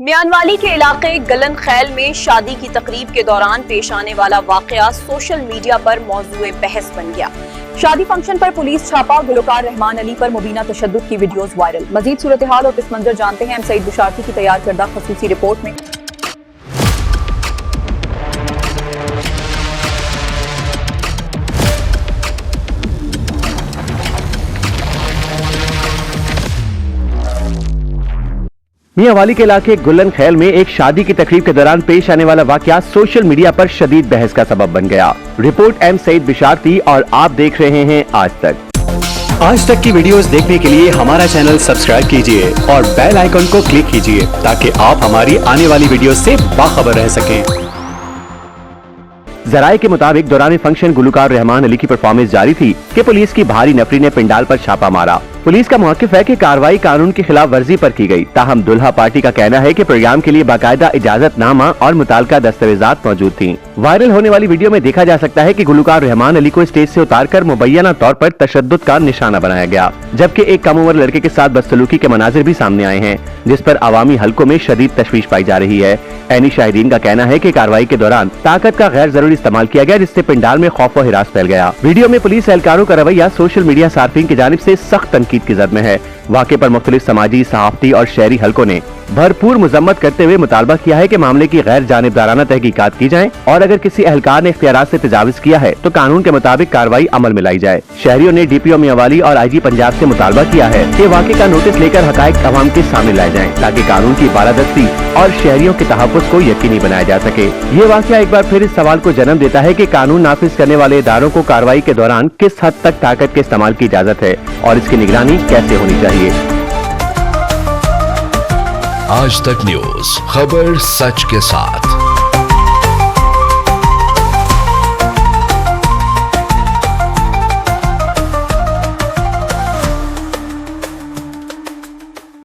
म्यानवाली के इलाके गलन खैल में शादी की तकरीब के दौरान पेश आने वाला वाकया सोशल मीडिया पर मौजूए बहस बन गया। शादी फंक्शन पर पुलिस छापा, गुलकार रहमान अली पर मुबीना तशद्दुद की वीडियोस वायरल। मजीद सूरत हाल और पिस मंजर जानते हैं सईद बिशारती की तैयार करदा खसूसी रिपोर्ट में। मियांवाली के इलाके गुलन खैल में एक शादी की तकरीब के दौरान पेश आने वाला वाकया सोशल मीडिया पर शदीद बहस का सबब बन गया। रिपोर्ट एम सईद बिशारती और आप देख रहे हैं आज तक। आज तक की वीडियोस देखने के लिए हमारा चैनल सब्सक्राइब कीजिए और बेल आइकन को क्लिक कीजिए ताकि आप हमारी आने वाली वीडियो से बाखबर रह सकें। जराये के मुताबिक दौरान फंक्शन गुलकार रहमान अली की परफॉर्मेंस जारी थी कि पुलिस की भारी नफरी ने पंडाल पर छापा मारा। पुलिस का मौकिफ है कि कार्रवाई कानून की खिलाफ वर्जी पर की गई। ताहम दुल्हा पार्टी का कहना है कि प्रोग्राम के लिए बाकायदा इजाजतनामा और मुतालका दस्तावेजात मौजूद थी। वायरल होने वाली वीडियो में देखा जा सकता है कि गुलकार रहमान अली को स्टेज से उतारकर मुबैना तौर पर तशद्दुद का निशाना बनाया गया, जबकि एक कम उम्र लड़के के साथ बदसलूकी के मनाजिर भी सामने आए हैं, जिस पर अवामी हलकों में शदीद तशवीश पाई जा रही है। ऐनी शाहिदीन का कहना है कि कार्रवाई के दौरान ताकत का गैर जरूरी इस्तेमाल किया गया, जिससे पंडाल में खौफ व हिरास फैल गया। वीडियो में पुलिस एहलकारों का रवैया सोशल मीडिया सार्फिन की जानिब से सख्त तनकीद की जद में है। वाक़े पर मुख्तलिफ समाजी, सहाफती और शहरी हलकों ने भरपूर मुजम्मत करते हुए मुतालबा किया है कि मामले की गैर जानिबदाराना तहकीकात की जाए और अगर किसी एहलकार ने इख्तियारात से तजाविज किया है तो कानून के मुताबिक कार्रवाई अमल में लाई जाए। शहरियों ने डीपीओ मियांवाली और आईजी पंजाब से मुतालबा किया है कि वाक़े का नोटिस लेकर हकायक अवाम के सामने लाए जाएं ताकि कानून की बालादस्ती और शहरियों के तहफ़्फ़ुज़ को यकीनी बनाया जा सके। ये वाक़या एक बार फिर इस सवाल को जन्म देता है कि कानून नाफिज करने वाले इदारों को कार्रवाई के दौरान किस हद तक ताकत के इस्तेमाल की इजाज़त है और इसकी निगरानी कैसे होनी चाहिए। आज तक न्यूज, खबर सच के साथ।